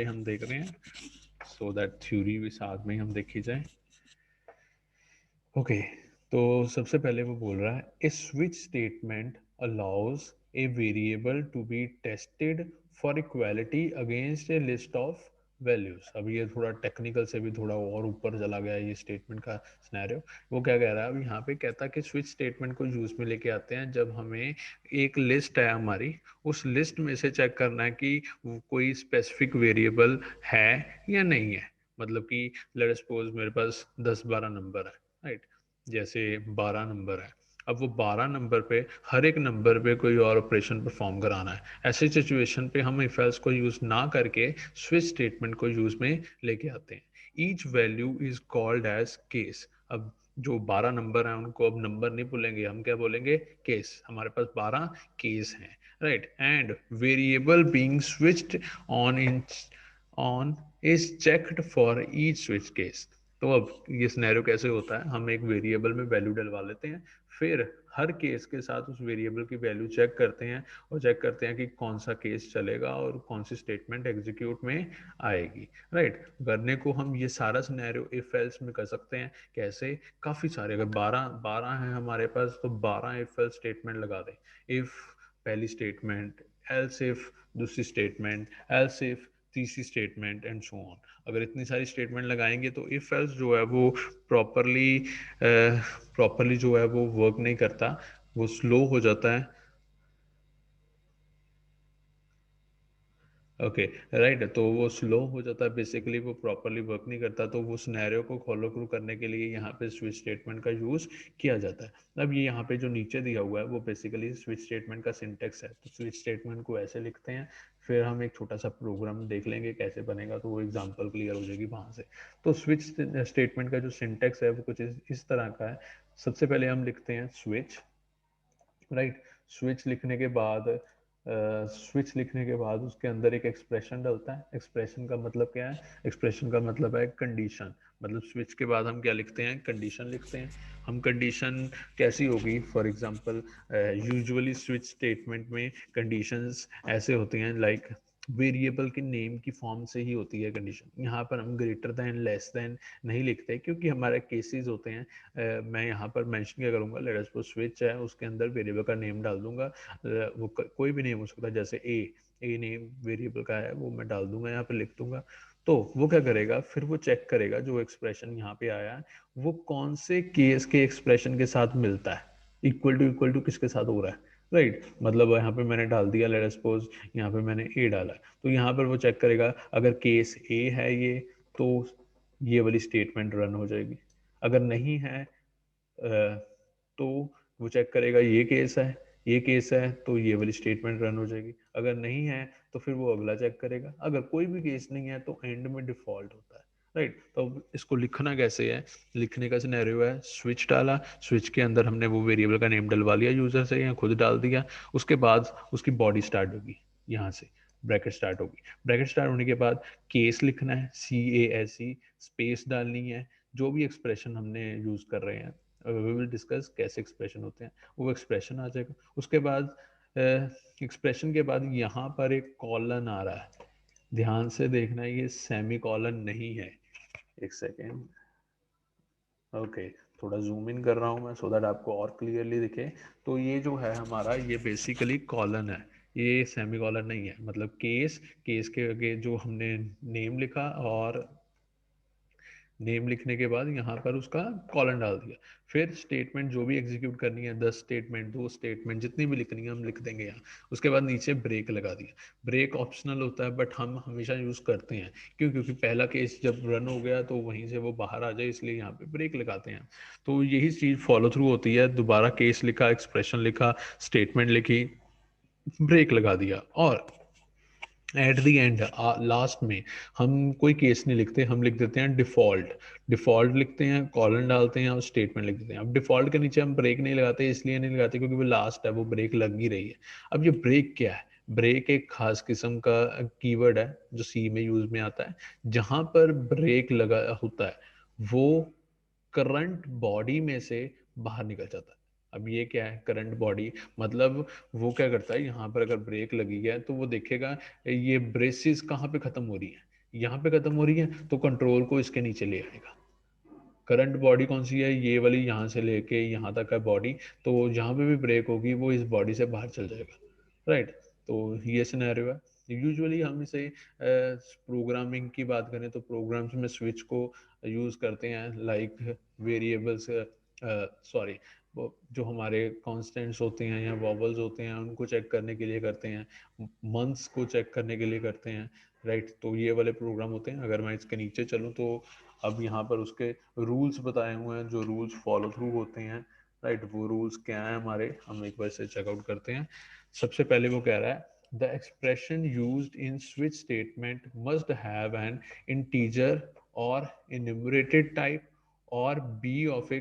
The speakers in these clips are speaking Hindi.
हम देख रहे हैं, सो दैट थ्योरी भी साथ में हम देखी जाए। ओके, तो सबसे पहले वो बोल रहा है a switch statement allows a variable to be tested for equality against a list of values. अब ये थोड़ा टेक्निकल से भी थोड़ा और ऊपर चला गया ये स्टेटमेंट का सिनेरियो। वो क्या कह रहा है, अब यहाँ पे कहता है कि स्विच स्टेटमेंट को यूज में लेके आते हैं जब हमें एक लिस्ट है हमारी, उस लिस्ट में से चेक करना है कि कोई स्पेसिफिक वेरिएबल है या नहीं है। मतलब कि लेट सपोज मेरे पास 10-12 नंबर है, राइट। जैसे 12 नंबर है, अब वो 12 नंबर पे हर एक नंबर पे कोई और ऑपरेशन परफॉर्म कराना है। ऐसी सिचुएशन पे हम इफ एल्स को यूज ना करके स्विच स्टेटमेंट को यूज में लेके आते हैं। Each value is called as case. अब जो 12 नंबर है उनको अब नंबर नहीं बोलेंगे, हम क्या बोलेंगे, केस। हमारे पास 12 केस हैं, right. And variable being switched on in on is checked for each switch case. तो अब ये सिनेरियो कैसे होता है, हम एक वेरिएबल में वैल्यू डलवा लेते हैं, फिर हर केस के साथ उस वेरिएबल की वैल्यू चेक करते हैं और चेक करते हैं कि कौन सा केस चलेगा और कौन सी स्टेटमेंट एग्जीक्यूट में आएगी, राइट। करने को हम ये सारा सिनेरियो इफ एल्स में कर सकते हैं। कैसे, काफ़ी सारे, अगर 12 हैं हमारे पास तो 12 इफ एल्स स्टेटमेंट लगा दें। इफ पहली स्टेटमेंट, एल्स इफ दूसरी स्टेटमेंट, एल्स इफ तीसरी स्टेटमेंट एंड सो ऑन। अगर इतनी सारी स्टेटमेंट लगाएंगे तो इफ एल्स जो है वो प्रॉपरली जो है वो वर्क नहीं करता, वो स्लो हो जाता है। Okay, right. तो वो स्लो हो जाता है, बेसिकली वो प्रॉपरली वर्क नहीं करता। तो वो सिनेरियो को फॉलो थ्रू करने के लिए यहाँ पे स्विच स्टेटमेंट का यूज़ किया जाता है। अब ये यहाँ पे जो नीचे दिया हुआ है वो बेसिकली स्विच स्टेटमेंट का सिंटेक्स है। तो स्विच स्टेटमेंट को ऐसे लिखते हैं, फिर हम एक छोटा सा प्रोग्राम देख लेंगे कैसे बनेगा, तो वो एग्जाम्पल क्लियर हो जाएगी वहाँ से। तो स्विच स्टेटमेंट का जो सिंटेक्स है वो कुछ इस तरह का है। सबसे पहले हम लिखते हैं स्विच, राइट। स्विच लिखने के बाद स्विच लिखने के बाद उसके अंदर एक एक्सप्रेशन डलता है। एक्सप्रेशन का मतलब क्या है, एक्सप्रेशन का मतलब है कंडीशन। मतलब स्विच के बाद हम क्या लिखते हैं, कंडीशन लिखते हैं। हम कंडीशन कैसी होगी, for example usually switch statement में कंडीशंस ऐसे होती हैं, लाइक वेरिएबल के नेम की फॉर्म से ही होती है कंडीशन। यहाँ पर हम ग्रेटर देन लेस देन नहीं लिखते क्योंकि हमारे केसेस होते हैं। मैं यहाँ पर मेंशन क्या करूँगा, लेट अस सपोज स्विच है, उसके अंदर वेरिएबल का नेम डाल दूंगा। वो कोई भी नेम हो सकता है, जैसे ए नेम वेरिएबल का है वो मैं डाल दूंगा, यहाँ पर लिख दूंगा। तो वो क्या करेगा, फिर वो चेक करेगा जो एक्सप्रेशन यहाँ पे आया है वो कौन से केस के एक्सप्रेशन के साथ मिलता है, इक्वल टू किसके साथ हो रहा है, राइट। मतलब यहाँ पे मैंने डाल दिया, लेट अस सपोज यहाँ पे मैंने ए डाला, तो यहाँ पर वो चेक करेगा अगर केस ए है ये, तो ये वाली स्टेटमेंट रन हो जाएगी। अगर नहीं है तो वो चेक करेगा ये केस है तो ये वाली स्टेटमेंट रन हो जाएगी। अगर नहीं है तो फिर वो अगला चेक करेगा। अगर कोई भी केस नहीं है तो एंड में डिफॉल्ट होता है, राइट। तो अब इसको लिखना कैसे है, लिखने का सिनेरियो है स्विच डाला, स्विच के अंदर हमने वो वेरिएबल का नेम डलवा लिया यूजर से या खुद डाल दिया। उसके बाद उसकी बॉडी स्टार्ट होगी, यहाँ से ब्रैकेट स्टार्ट होगी। ब्रैकेट स्टार्ट होने के बाद केस लिखना है, CASE, स्पेस डालनी है। जो भी एक्सप्रेशन हमने यूज कर रहे हैं, वी विल डिस्कस कैसे एक्सप्रेशन होते हैं, वो एक्सप्रेशन आ जाएगा। उसके बाद एक्सप्रेशन के बाद यहाँ पर एक कॉलन आ रहा है, ध्यान से देखना, ये सेमी कॉलन नहीं है। एक सेकेंड, ओके। थोड़ा जूम इन कर रहा हूँ मैं सो दैट आपको और क्लियरली दिखे। तो ये जो है हमारा, ये बेसिकली कॉलन है, ये सेमी कॉलन नहीं है। मतलब केस, केस के आगे जो हमने नेम लिखा और नेम लिखने के बाद यहाँ पर उसका कॉलन डाल दिया। फिर स्टेटमेंट जो भी एग्जीक्यूट करनी है, 10 स्टेटमेंट, 2 स्टेटमेंट, जितनी भी लिखनी है हम लिख देंगे यहाँ। उसके बाद नीचे ब्रेक लगा दिया। ब्रेक ऑप्शनल होता है बट हम हमेशा यूज़ करते हैं, क्यों, क्योंकि पहला केस जब रन हो गया तो वहीं से वो बाहर आ जाए, इसलिए यहाँ पे ब्रेक लगाते हैं। तो यही चीज़ फॉलो थ्रू होती है। दोबारा केस लिखा, एक्सप्रेशन लिखा, स्टेटमेंट लिखी, ब्रेक लगा दिया, और एट दी एंड लास्ट में हम कोई केस नहीं लिखते, हम लिख देते हैं डिफॉल्ट। डिफॉल्ट लिखते हैं, कॉलन डालते हैं और स्टेटमेंट लिख देते हैं। अब डिफॉल्ट के नीचे हम ब्रेक नहीं लगाते, इसलिए नहीं लगाते क्योंकि वो लास्ट है, वो ब्रेक लग ही रही है। अब ये ब्रेक क्या है, ब्रेक एक खास किस्म का कीवर्ड है जो सी में यूज में आता है। जहां पर ब्रेक लगा होता है वो करंट बॉडी में से बाहर निकल जाता है। अब ये क्या है करंट बॉडी, मतलब वो क्या करता है, यहाँ पर अगर ब्रेक लगी है तो वो देखेगा ये ब्रेसिस कहाँ पे खत्म हो रही है, यहाँ पे खत्म हो रही है तो कंट्रोल को इसके नीचे ले आएगा। करंट बॉडी कौन सी है, ये वाली, यहाँ से लेके यहाँ तक है बॉडी, तो जहाँ पे भी ब्रेक होगी वो इस बॉडी से बाहर चल जाएगा, राइट। तो ये सिनेरियो है। यूजुअली हम इसे प्रोग्रामिंग की बात करें तो प्रोग्राम्स में स्विच को यूज़ करते हैं, लाइक वेरिएबल्स, सॉरी, वो जो हमारे कॉन्स्टेंट्स होते हैं या वॉवल्स होते हैं उनको चेक करने के लिए करते हैं, मंथ्स को चेक करने के लिए करते हैं, राइट। तो ये वाले प्रोग्राम होते हैं। अगर मैं इसके नीचे चलूँ तो अब यहाँ पर उसके रूल्स बताए हुए हैं, जो रूल्स फॉलो थ्रू होते हैं, राइट। वो रूल्स क्या है हमारे, हम एक बार से चेकआउट करते हैं। सबसे पहले वो कह रहा है the expression used in switch statement must have an integer और enumerated type or be of a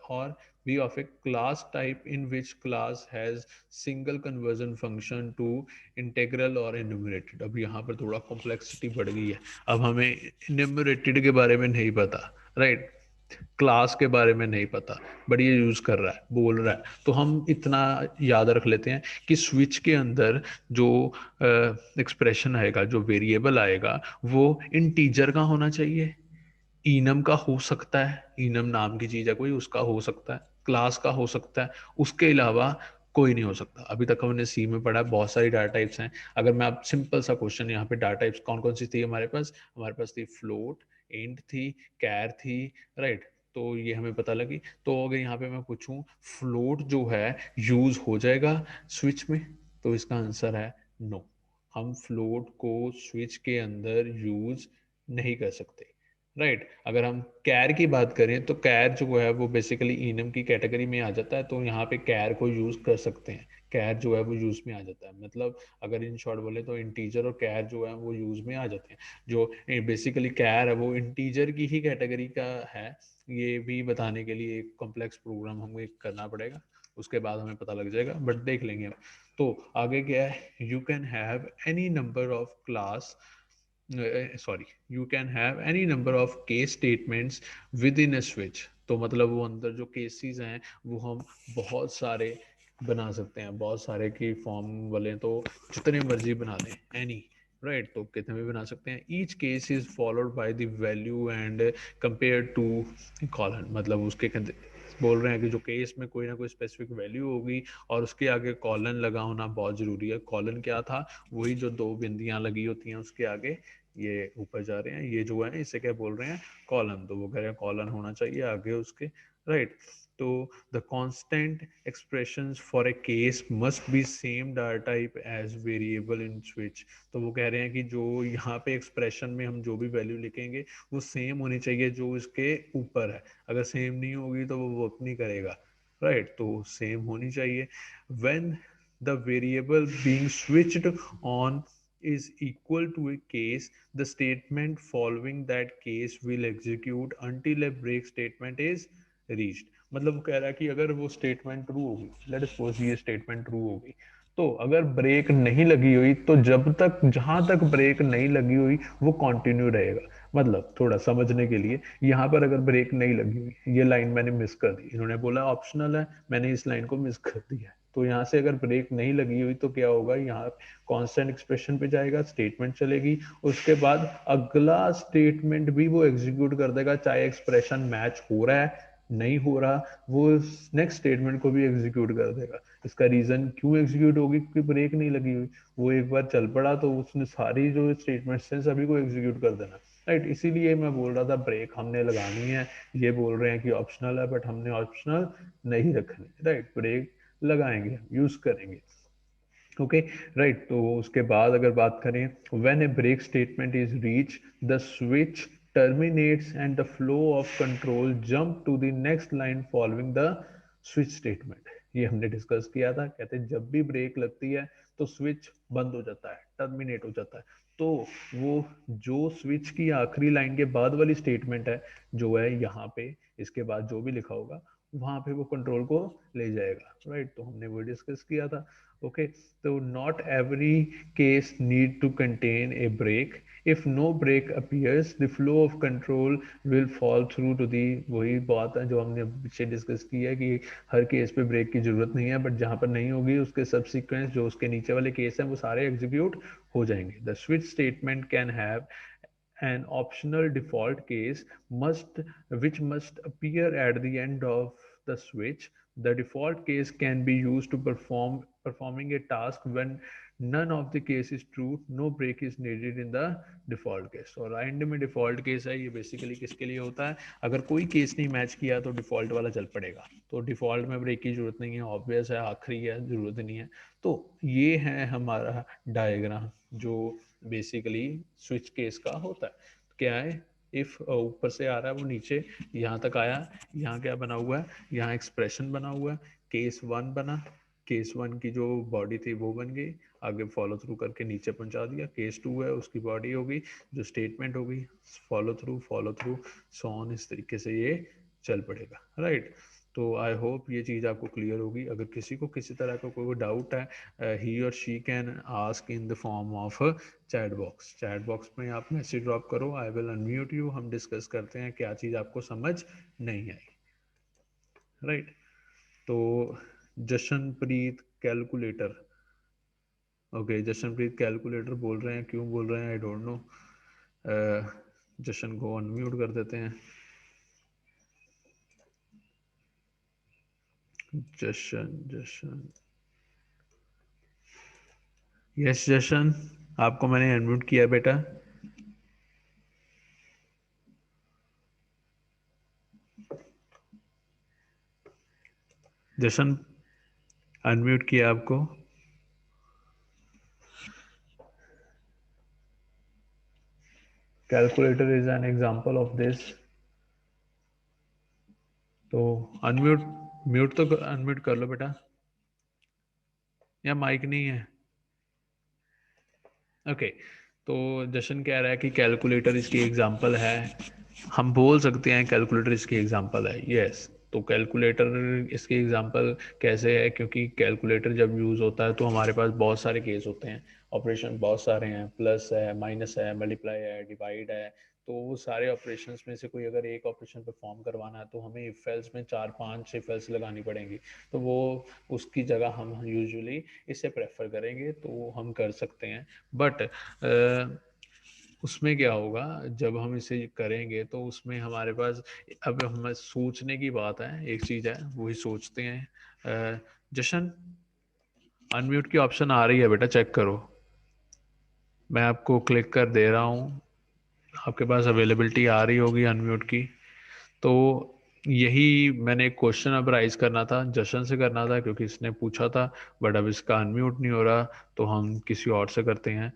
or be of a class type in which class has single conversion function to integral or enumerated। अब यहाँ पर थोड़ा कॉम्प्लेक्सिटी बढ़ गई है। अब हमें enumerated के बारे में नहीं पता, राइट, क्लास के बारे में नहीं पता, बट ये यूज कर रहा है, बोल रहा है, तो हम इतना याद रख लेते हैं कि स्विच के अंदर जो एक्सप्रेशन आएगा, जो वेरिएबल आएगा, वो इंटीजर का होना चाहिए, इनम का हो सकता है, इनम नाम की चीज है कोई, उसका हो सकता है, क्लास का हो सकता है, उसके अलावा कोई नहीं हो सकता। अभी तक हमने सी में पढ़ा है बहुत सारी डाटा टाइप्स हैं। अगर मैं आप सिंपल सा क्वेश्चन, यहाँ पे डाटा टाइप्स कौन कौन सी थी हमारे पास थी फ्लोट, इंट थी, कैर थी, राइट। तो ये हमें पता लगी। तो अगर यहाँ पे मैं पूछूं फ्लोट जो है यूज हो जाएगा स्विच में, तो इसका आंसर है नो। हम फ्लोट को स्विच के अंदर यूज नहीं कर सकते, राइट। अगर हम कैर की बात करें तो कैर जो है वो बेसिकली इनम की कैटेगरी में आ जाता है, तो यहाँ पे कैर को यूज कर सकते हैं। कैर जो है वो यूज में आ जाता है, मतलब अगर इन शॉर्ट बोले तो इंटीजर और कैर जो है वो यूज में आ जाते हैं। जो बेसिकली कैर है वो इंटीजर की ही कैटेगरी का है। ये भी बताने के लिए एक कॉम्प्लेक्स प्रोग्राम हमें करना पड़ेगा, उसके बाद हमें पता लग जाएगा, बट देख लेंगे हम। तो आगे क्या है, you can have any number of class, sorry, you can have any number of case statements with in a switch. तो मतलब वो अंदर जो केसेस हैं वो हम बहुत सारे बना सकते हैं, बहुत सारे की फॉर्म वाले तो जितने मर्जी बना दें, एनी, राइट। तो कितने भी बना सकते हैं। Each case is followed by the value and compare to colon, मतलब उसके बोल रहे हैं कि जो केस में कोई ना कोई स्पेसिफिक वैल्यू होगी और उसके आगे कॉलन लगा होना बहुत जरूरी है। कॉलन क्या था, वही जो दो बिंदियां लगी होती हैं उसके आगे, ये ऊपर जा रहे हैं, ये जो है इसे क्या बोल रहे हैं, कॉलन। तो वो कह रहे हैं कॉलन होना चाहिए आगे उसके, राइट। तो the constant expressions for a case must be same data type as variable in switch. तो वो कह रहे हैं कि जो यहाँ पे एक्सप्रेशन में हम जो भी वैल्यू लिखेंगे वो सेम होनी चाहिए जो इसके ऊपर है। अगर सेम नहीं होगी तो वो वर्क नहीं करेगा, राइट। तो सेम होनी चाहिए। When the variable being switched on is equal to a case, the statement following that case will execute until a break statement is reached। मतलब वो कह रहा है कि अगर वो स्टेटमेंट ट्रू होगी, लेट सपोज ये स्टेटमेंट ट्रू होगी, तो अगर ब्रेक नहीं लगी हुई तो जब तक, जहां तक ब्रेक नहीं लगी हुई वो कंटिन्यू रहेगा। मतलब थोड़ा समझने के लिए, यहाँ पर अगर ब्रेक नहीं लगी हुई, ये लाइन मैंने मिस कर दी, इन्होंने बोला ऑप्शनल है, मैंने इस लाइन को मिस कर दिया, तो यहाँ से अगर ब्रेक नहीं लगी हुई तो क्या होगा, यहाँ कांस्टेंट एक्सप्रेशन पे जाएगा, स्टेटमेंट चलेगी, उसके बाद अगला स्टेटमेंट भी वो एग्जीक्यूट कर देगा, चाहे एक्सप्रेशन मैच हो रहा है नहीं हो रहा, वो नेक्स्ट स्टेटमेंट को भी एग्जीक्यूट कर देगा। इसका रीजन क्यों एग्जीक्यूट होगी, क्योंकि ब्रेक नहीं लगी हुई। वो एक बार चल पड़ा तो उसने सारी जो स्टेटमेंट्स हैं सभी को एग्जीक्यूट कर देना, राइट। इसीलिए मैं बोल रहा था ब्रेक हमने लगानी है। ये बोल रहे हैं कि ऑप्शनल है, बट हमने ऑप्शनल नहीं रखनी, राइट। ब्रेक लगाएंगे, यूज करेंगे, ओके, राइट। तो उसके बाद अगर बात करें, when a break statement is reach the switch terminates and the flow of control jump to the next line following the switch statement. ये हमने डिस्कस किया था, कहते हैं जब भी ब्रेक लगती है तो स्विच बंद हो जाता है, टर्मिनेट हो जाता है। तो वो जो स्विच की आखिरी लाइन के बाद वाली स्टेटमेंट है, जो है यहाँ पे इसके बाद जो भी लिखा होगा वहां पे वो कंट्रोल को ले जाएगा, राइट। तो हमने वो डिस्कस किया था, ओके। तो not every case need to contain a break, if no break appears the flow of control will fall through to the, वही बात है जो हमने पीछे डिस्कस की है कि हर केस पे ब्रेक की जरूरत नहीं है, बट जहां पर नहीं होगी उसके सब्सिक्वेंस जो उसके नीचे वाले केस हैं वो सारे एग्जीक्यूट हो जाएंगे। The switch statement can have an optional default case which must appear at the end of the switch. The default case can be used to performing a task when none of the case is true. No break is needed in the default case. और एंड में डिफॉल्ट केस है, ये बेसिकली किसके लिए होता है, अगर कोई केस नहीं मैच किया तो डिफॉल्ट वाला चल पड़ेगा, तो डिफॉल्ट में ब्रेक की जरूरत नहीं है, ऑब्वियस है, आखिरी है, जरूरत नहीं है। तो ये है हमारा डायग्राम जो बेसिकली स्विच केस का होता है। क्या है, इफ ऊपर से आ रहा है वो नीचे यहाँ तक आया, यहाँ क्या बना हुआ है, यहाँ एक्सप्रेशन बना हुआ है, केस वन बना, केस वन की जो बॉडी थी वो बन गई, आगे फॉलो थ्रू करके नीचे पहुंचा दिया, केस टू है उसकी बॉडी होगी, जो स्टेटमेंट होगी, फॉलो थ्रू सॉन, इस तरीके से ये चल पड़ेगा, राइट। तो आई होप ये चीज़ आपको क्लियर होगी। अगर किसी को किसी तरह का कोई डाउट है, ही और she can ask in the form of chat box में आप मैसेज ड्रॉप करो, आई विल अनम्यूट यू, हम डिस्कस करते हैं क्या चीज़ आपको समझ नहीं आई, राइट। तो Jashanpreet calculator, okay, Jashanpreet calculator बोल रहे हैं, क्यों बोल रहे हैं आई डोंट नो। जशन को अनम्यूट कर देते हैं। जशन यस जशन, आपको मैंने अनम्यूट किया बेटा। जशन अनम्यूट किया आपको। Calculator is an example of this. तो म्यूट तो अनम्यूट कर लो बेटा, या माइक नहीं है। ओके, तो जशन कह रहा है कि कैलकुलेटर इसकी एग्जांपल है, हम बोल सकते हैं कैलकुलेटर इसकी एग्जांपल है, यस। तो कैलकुलेटर इसकी एग्जांपल कैसे है, क्योंकि कैलकुलेटर जब यूज़ होता है तो हमारे पास बहुत सारे केस होते हैं, ऑपरेशन बहुत सारे हैं, प्लस है, माइनस है, मल्टीप्लाई है, डिवाइड है। तो वो सारे ऑपरेशंस में से कोई अगर एक ऑपरेशन परफॉर्म करवाना है तो हमें इफ एल्स में 4-5 इफ एल्स लगानी पड़ेंगी, तो वो उसकी जगह हम यूजुअली इसे प्रेफर करेंगे, तो हम कर सकते हैं। बट उसमें क्या होगा, जब हम इसे करेंगे तो उसमें हमारे पास, अब हम सोचने की बात है, एक चीज़ है वही सोचते हैं। जशन अनम्यूट की ऑप्शन आ रही है बेटा, चेक करो, मैं आपको क्लिक कर दे रहा हूँ, आपके पास अवेलेबिलिटी आ रही होगी अनम्यूट की। तो यही मैंने एक क्वेश्चन अब राइज करना था, जशन से करना था क्योंकि इसने पूछा था, बट अब इसका अनम्यूट नहीं हो रहा, तो हम किसी और से करते हैं।